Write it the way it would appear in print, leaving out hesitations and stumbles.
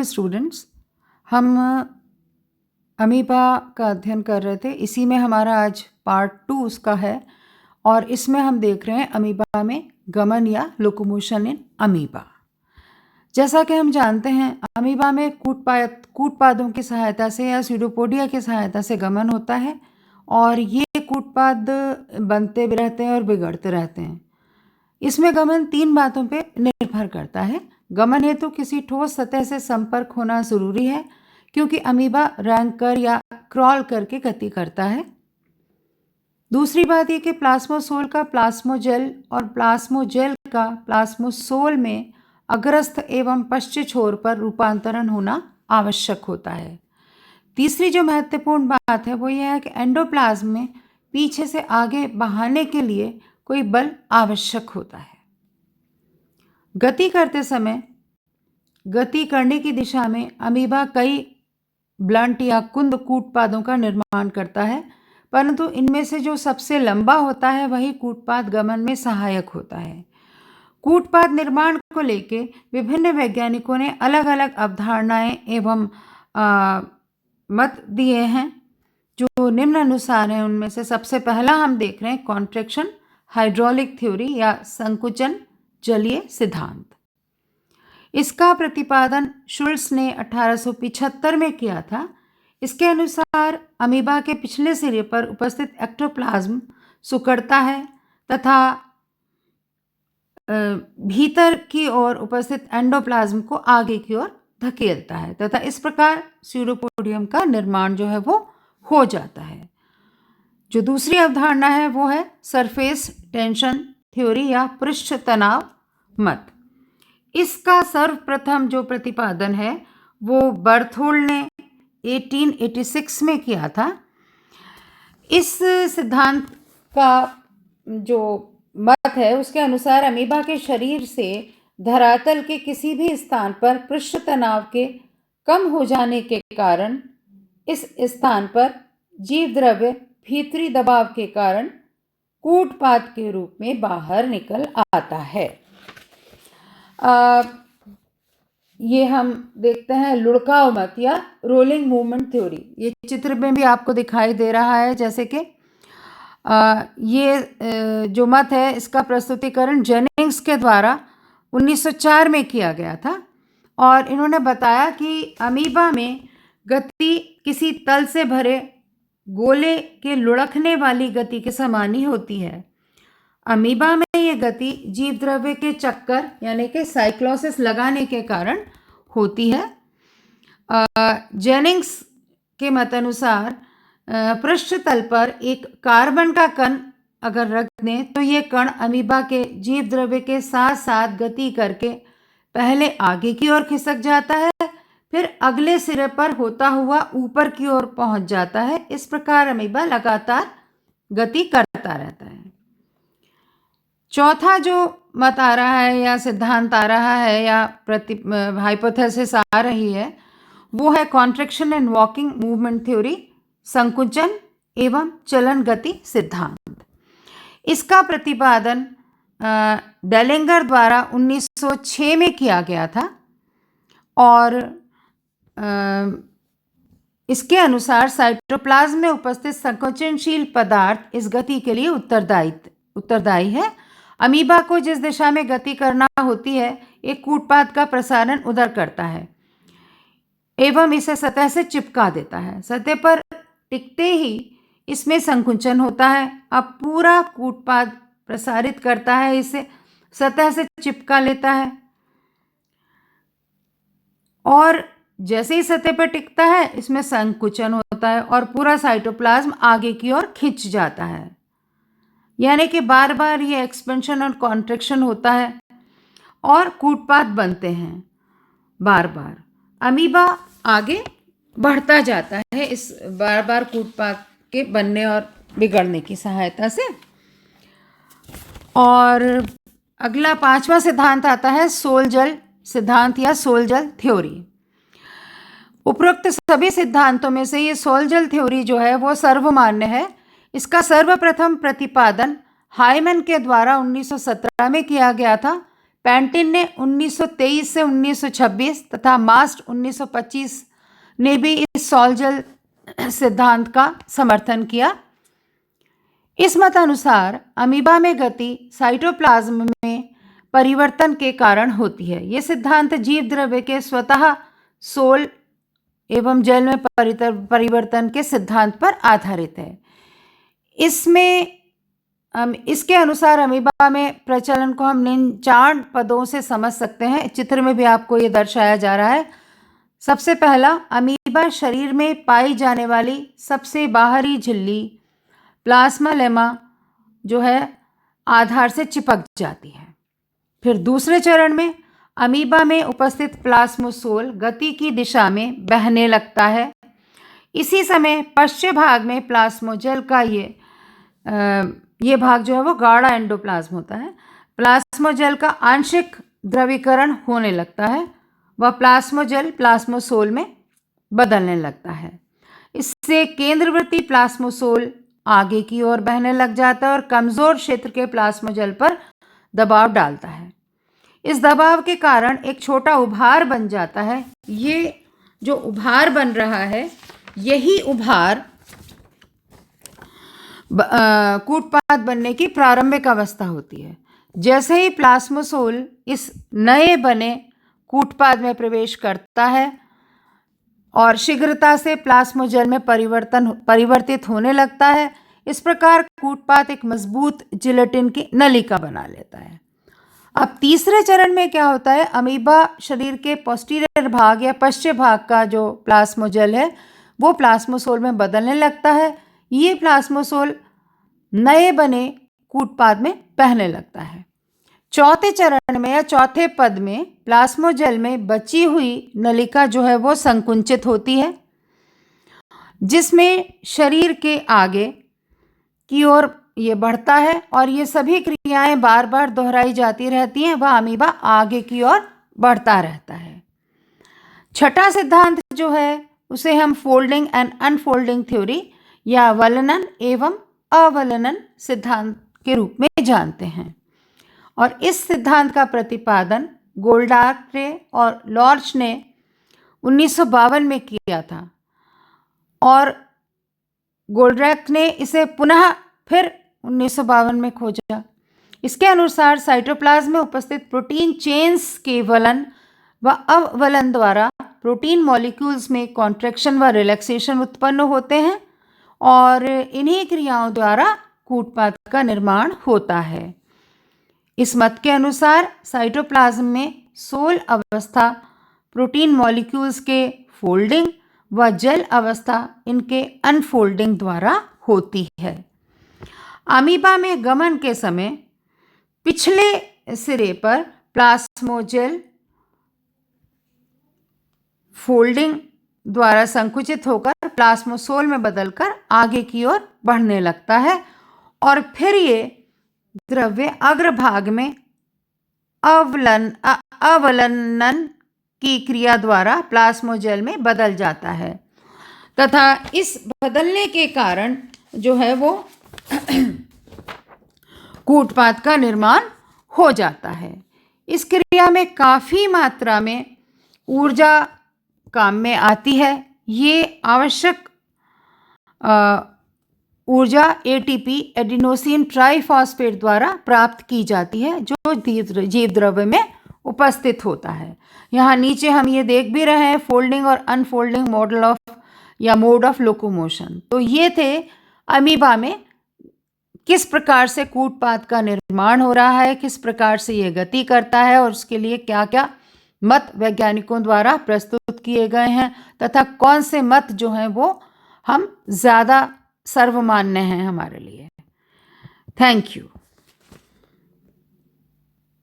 Students, हम amoeba का अध्ययन कर रहे थे। इसी में हमारा आज पार्ट 2 उसका है और इसमें हम देख रहे हैं अमीबा में गमन या लोकोमोशन इन अमीबा। जैसा कि हम जानते हैं, अमीबा में कूटपादों की सहायता से या स्यूडोपोडिया की सहायता से गमन होता है और ये कूटपाद बनते भी रहते हैं और बिगड़ते रहते हैं। इसमें गमन 3 बातों पे निर्भर करता है। गमन हेतु किसी ठोस सतह से संपर्क होना ज़रूरी है, क्योंकि अमीबा रैंक कर या क्रॉल करके गति करता है। दूसरी बात ये कि प्लाज्मोसोल का प्लाज्मोजेल और प्लाज्मोजेल का प्लाज्मोसोल में अग्रस्थ एवं पश्चिम छोर पर रूपांतरण होना आवश्यक होता है। तीसरी जो महत्वपूर्ण बात है वो यह है कि एंडोप्लाज्म में पीछे से आगे बहाने के लिए कोई बल आवश्यक होता है। गति करते समय गति करने की दिशा में अमीबा कई ब्लंट या कुंद कूटपादों का निर्माण करता है, परंतु इनमें से जो सबसे लंबा होता है वही कूटपाद गमन में सहायक होता है। कूटपाद निर्माण को लेके विभिन्न वैज्ञानिकों ने अलग अलग अवधारणाएं एवं मत दिए हैं, जो निम्नानुसार हैं। उनमें से सबसे पहला हम देख रहे हैं कॉन्ट्रैक्शन हाइड्रोलिक थ्योरी या संकुचन जलीय सिद्धांत। इसका प्रतिपादन शुल्ट्ज ने 1875 में किया था। इसके अनुसार अमीबा के पिछले सिरे पर उपस्थित एक्टोप्लाज्म सिकुड़ता है तथा भीतर की ओर उपस्थित एंडोप्लाज्म को आगे की ओर धकेलता है तथा इस प्रकार स्यूडोपोडियम का निर्माण जो है वो हो जाता है। जो दूसरी अवधारणा है वो है सरफेस टेंशन थ्योरी या पृष्ठ तनाव मत। इसका सर्वप्रथम जो प्रतिपादन है वो बर्थोल्ड ने 1886 में किया था। इस सिद्धांत का जो मत है उसके अनुसार अमीबा के शरीर से धरातल के किसी भी स्थान पर पृष्ठ तनाव के कम हो जाने के कारण इस स्थान पर जीव द्रव्य भीतरी दबाव के कारण कूटपाद के रूप में बाहर निकल आता है। ये हम देखते हैं लुढ़काव मत या रोलिंग मूवमेंट थ्योरी। ये चित्र में भी आपको दिखाई दे रहा है। जैसे कि ये जो मत है इसका प्रस्तुतिकरण जेनिंग्स के द्वारा 1904 में किया गया था और इन्होंने बताया कि अमीबा में गति किसी तल से भरे गोले के लुढ़कने वाली गति के समान ही होती है। अमीबा में ये गति जीव द्रव्य के चक्कर यानी कि साइक्लोसिस लगाने के कारण होती है। जेनिंग्स के मतानुसार पृष्ठ तल पर एक कार्बन का कण अगर रख दें तो ये कण अमीबा के जीव द्रव्य के साथ साथ गति करके पहले आगे की ओर खिसक जाता है, फिर अगले सिरे पर होता हुआ ऊपर की ओर पहुंच जाता है। इस प्रकार अमीबा लगातार गति करता रहता है। चौथा जो मत आ रहा है या सिद्धांत आ रहा है या हाइपोथेसिस आ रही है वो है contraction and walking movement theory, संकुचन एवं चलन गति सिद्धांत। इसका प्रतिपादन डेलिंगर द्वारा 1906 में किया गया था और इसके अनुसार साइटोप्लाज्म में उपस्थित संकोचनशील पदार्थ इस गति के लिए उत्तरदायी है। अमीबा को जिस दिशा में गति करना होती है एक कूटपाद का प्रसारण उधर करता है एवं इसे सतह से चिपका देता है। सतह पर टिकते ही इसमें संकुचन होता है। अब पूरा कूटपाद प्रसारित करता है, इसे सतह से चिपका लेता है और जैसे ही सतह पर टिकता है इसमें संकुचन होता है और पूरा साइटोप्लाज्म आगे की ओर खिंच जाता है। यानी कि बार बार ये एक्सपेंशन और कॉन्ट्रैक्शन होता है और कूटपाद बनते हैं बार बार। अमीबा आगे बढ़ता जाता है इस बार बार कूटपाद के बनने और बिगड़ने की सहायता से। और अगला 5वां सिद्धांत आता है सोलजल सिद्धांत या सोलजल थ्योरी। उपरोक्त सभी सिद्धांतों में से ये सोलजल थ्योरी जो है वो सर्वमान्य है। इसका सर्वप्रथम प्रतिपादन हाइमन के द्वारा 1917 में किया गया था। पैंटिन ने 1923 से 1926 तथा मास्ट 1925 ने भी इस सॉल्जल सिद्धांत का समर्थन किया। इस मतानुसार अमीबा में गति साइटोप्लाज्म में परिवर्तन के कारण होती है। ये सिद्धांत जीव द्रव्य के स्वतः सोल एवं जल में परिवर्तन के सिद्धांत पर आधारित है। इसके अनुसार अमीबा में प्रचलन को हम इन 4 पदों से समझ सकते हैं। चित्र में भी आपको ये दर्शाया जा रहा है। सबसे पहला, अमीबा शरीर में पाई जाने वाली सबसे बाहरी झिल्ली प्लाज्मा लेमा जो है आधार से चिपक जाती है। फिर दूसरे चरण में अमीबा में उपस्थित प्लाज्मोसोल गति की दिशा में बहने लगता है। इसी समय पश्चिम भाग में प्लाज्मोजेल का ये भाग जो है वो गाढ़ा एंडोप्लाज्म होता है। प्लाज्मोजेल का आंशिक द्रवीकरण होने लगता है। वह प्लाज्मोजेल प्लाज्मोसोल में बदलने लगता है। इससे केंद्रवर्ती प्लाज्मोसोल आगे की ओर बहने लग जाता है और कमज़ोर क्षेत्र के प्लाज्मोजेल पर दबाव डालता है। इस दबाव के कारण एक छोटा उभार बन जाता है। ये जो उभार बन रहा है, यही उभार कूटपाद बनने की प्रारंभिक अवस्था होती है। जैसे ही प्लाज्मोसोल इस नए बने कूटपाद में प्रवेश करता है और शीघ्रता से प्लाज्मोजेल में परिवर्तित होने लगता है, इस प्रकार कूटपाद एक मजबूत जिलेटिन की नलिका बना लेता है। अब तीसरे चरण में क्या होता है, अमीबा शरीर के पोस्टीरियर भाग या पश्चिम भाग का जो प्लाज्मोजेल है वो प्लाज्मोसोल में बदलने लगता है। ये प्लाज्मोसोल नए बने कूटपाद में बहने लगता है। चौथे चरण में या चौथे पद में प्लाज्मोजेल में बची हुई नलिका जो है वो संकुचित होती है, जिसमें शरीर के आगे की ओर ये बढ़ता है और ये सभी क्रियाएं बार बार दोहराई जाती रहती हैं। वह अमीबा आगे की ओर बढ़ता रहता है। छठा सिद्धांत जो है उसे हम फोल्डिंग एंड अनफोल्डिंग थ्योरी या वलनन एवं अवलनन सिद्धांत के रूप में जानते हैं। और इस सिद्धांत का प्रतिपादन गोल्डार्टे और लॉर्च ने 1952 में किया था और गोल्ड्रैक ने इसे पुनः फिर 1952 में खोजा। इसके अनुसार साइटोप्लाज्म में उपस्थित प्रोटीन चेन्स के वलन व अवलन द्वारा प्रोटीन मॉलिक्यूल्स में कॉन्ट्रैक्शन व रिलैक्सेशन उत्पन्न होते हैं और इन्हीं क्रियाओं द्वारा कूटपाद का निर्माण होता है। इस मत के अनुसार साइटोप्लाज्म में सोल अवस्था प्रोटीन मॉलिक्यूल्स के फोल्डिंग व जेल अवस्था इनके अनफोल्डिंग द्वारा होती है। अमीबा में गमन के समय पिछले सिरे पर प्लाज्मोजेल फोल्डिंग द्वारा संकुचित होकर प्लाज्मोसोल में बदलकर आगे की ओर बढ़ने लगता है और फिर ये द्रव्य अग्रभाग में अवलनन की क्रिया द्वारा प्लाज्मोजेल में बदल जाता है तथा इस बदलने के कारण जो है वो कूटपाद का निर्माण हो जाता है। इस क्रिया में काफ़ी मात्रा में ऊर्जा काम में आती है। ये आवश्यक ऊर्जा एटीपी एडिनोसिन ट्राइफॉस्फेट द्वारा प्राप्त की जाती है जो जीव द्रव्य में उपस्थित होता है। यहाँ नीचे हम ये देख भी रहे हैं फोल्डिंग और अनफोल्डिंग मोड ऑफ लोकोमोशन। तो ये थे अमीबा में किस प्रकार से कूटपाद का निर्माण हो रहा है, किस प्रकार से ये गति करता है और उसके लिए क्या क्या मत वैज्ञानिकों द्वारा प्रस्तुत किए गए हैं तथा कौन से मत जो हैं वो हम ज़्यादा सर्वमान्य हैं हमारे लिए। Thank you.